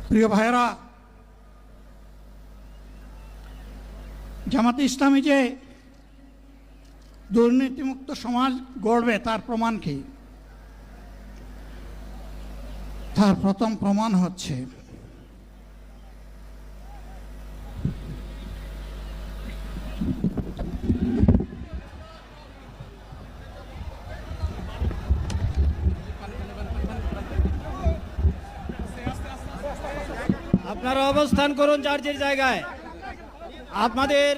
প্রিয় ভাইয়েরা, জামাতে ইসলামী যে দুর্নীতিমুক্ত সমাজ গড়বে তার প্রমাণ কি? তার প্রথম প্রমাণ হচ্ছে আপনারা অবস্থান করুন যার যার জায়গায়। আপনাদের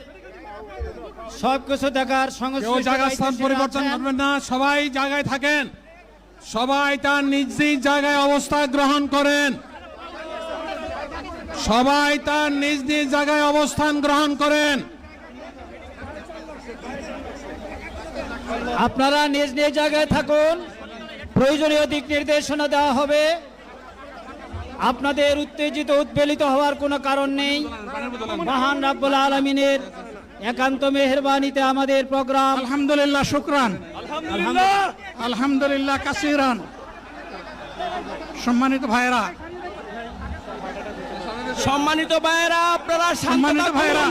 সবকিছু দেখার সংশ্লিষ্ট জায়গা স্থান পরিবর্তন করবেন না, সবাই জায়গায় থাকেন, সবাই তার নিজ নিজ জায়গায় অবস্থান গ্রহণ করেন, সবাই তার নিজ নিজ জায়গায় অবস্থান গ্রহণ করেন। আপনারা নিজ নিজ জায়গায় থাকুন, প্রয়োজনীয় দিক নির্দেশনা দেওয়া হবে। আপনাদের উত্তেজিত উদ্বেলিত হওয়ার কোনো কারণ নেই। মহান রাব্বুল আলামিনের একান্ত মেহেরবানিতে আমাদের প্রোগ্রাম আলহামদুলিল্লাহ, শুকরান, আলহামদুলিল্লাহ কাসিরান। সম্মানিত ভাইয়েরা, আপনারা সম্মানিত ভাইয়েরা,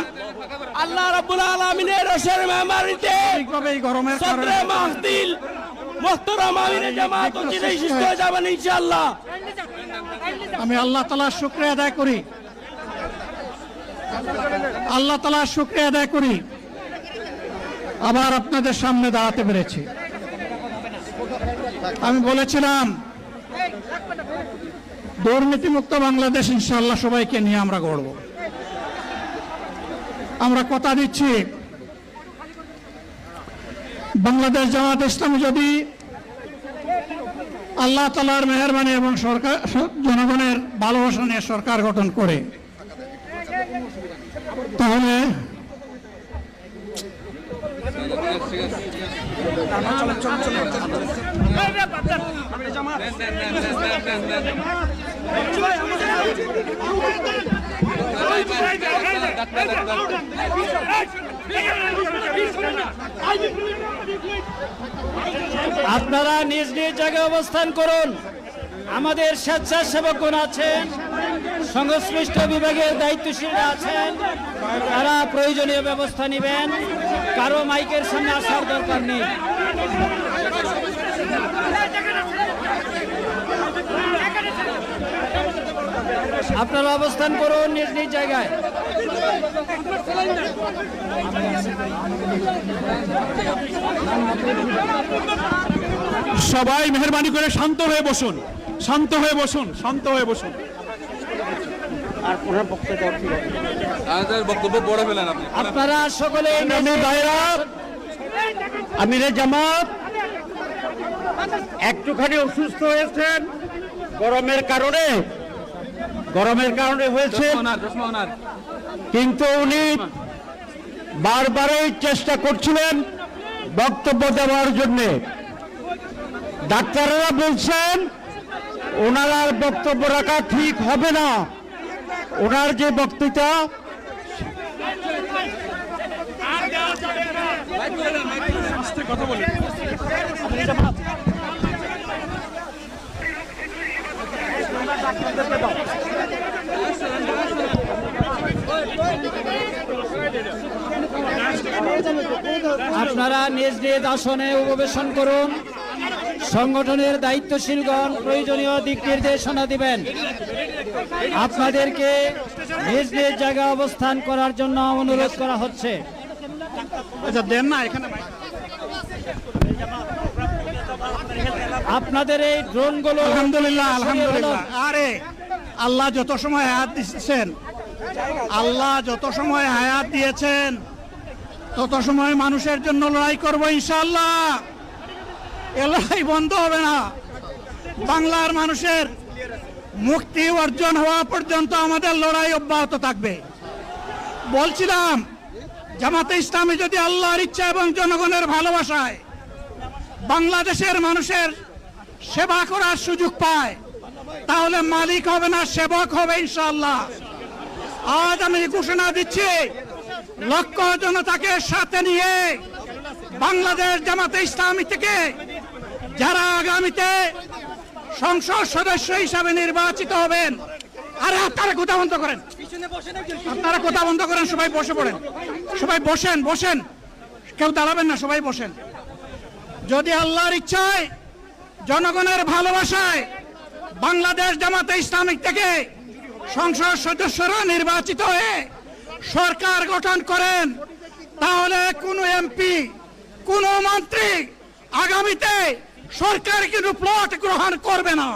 আল্লাহ রাব্বুল আলামিনের রসের মেহমানিতে এই গরমের কারণে সদরে মাহফিল মুহতারাম আমিরে জামাত চিরাই সুস্থ হয়ে যাবেন ইনশাআল্লাহ। আমি আল্লাহ তাআলার শুকরিয়া আদায় করি, আল্লাহ তাআলার শুকরিয়া আদায় করি আবার আপনাদের সামনে দাঁড়াতে পেরেছি। আমি বলেছিলাম দুর্নীতিমুক্ত বাংলাদেশ ইনশাআল্লাহ সবাইকে নিয়ে আমরা গড়ব। আমরা কথা দিচ্ছি, বাংলাদেশ জামাত ইসলামী যদি আল্লাহ তাআলার মেহেরবানি এবং সরকার জনগণের ভালোবাসা নিয়ে সরকার গঠন করে, তাহলে আপনারা নিজ নিজ জায়গায় অবস্থান করুন। আমাদের স্বেচ্ছাসেবকগণ আছেন, সংশ্লিষ্ট বিভাগের দায়িত্বশীলরা আছেন, তারা প্রয়োজনীয় ব্যবস্থা নেবেন। কারো মাইকের সামনে আসার দরকার নেই। আপনারা অবস্থান করুন নিজ নিজ জায়গায়। সবাই মেহেরবানি করে শান্ত হয়ে বসুন, শান্ত হয়ে বসুন, শান্ত হয়ে বসুন। আপনারা সকলে আমিরে জামাত একটুখানি অসুস্থ হয়েছেন, গরমের কারণে হয়েছে, কিন্তু উনি বারবারই চেষ্টা করছিলেন বক্তব্য দেওয়ার জন্য। ডাক্তাররা বলছেন ওনার আর বক্তব্য রাখা ঠিক হবে না। ওনার যে বক্তৃতা আপনারা নিজ নিজ আসনে উপবেশন করুন। সংগঠনের দায়িত্বশীলগণ প্রয়োজনীয় দিক নির্দেশনা দিবেন। আপনাদেরকে নিজ নিজ জায়গায় অবস্থান করার জন্য অনুরোধ করা হচ্ছে। আচ্ছা দেন না এখানে। আপনাদের এই ড্রোনগুলো আলহামদুলিল্লাহ, আলহামদুলিল্লাহ। আরে আল্লাহ যত সময় হায়াত দিয়েছেন, আল্লাহ যত সময় হায়াত দিয়েছেন তত সময় মানুষের জন্য লড়াই করব ইনশাআল্লাহ। এ লড়াই বন্ধ হবে না। বাংলার মানুষের মুক্তি অর্জন হওয়া পর্যন্ত আমাদের লড়াই অব্যাহত থাকবে। বলছিলাম জামাতে ইসলামী যদি আল্লাহর ইচ্ছা এবং জনগণের ভালোবাসায় বাংলাদেশের মানুষের সেবা করার সুযোগ পায়, তাহলে মালিক হবে না, সেবক হবে ইনশাআল্লাহ। আজ আমি ঘোষণা দিচ্ছি, লক্ষ জনতাকে সাথে নিয়ে বাংলাদেশ জামাতে ইসলামী থেকে যারা আগামীতে সংসদ সদস্য হিসাবে নির্বাচিত হবেন, আরে আপনারা কথা বন্ধ করেন, আপনারা কথা বন্ধ করেন, সবাই বসে পড়েন, সবাই বসেন বসেন, কেউ দাঁড়াবেন না, সবাই বসেন। যদি আল্লাহর ইচ্ছায় জনগণের ভালোবাসায় বাংলাদেশ জামাতে ইসলামিক থেকে সংসদ সদস্যরা নির্বাচিত হয়ে সরকার গঠন করেন, তাহলে কোনো এমপি, কোনো মন্ত্রী আগামীতে সরকার কিন্তু প্লট গ্রহণ করবে না।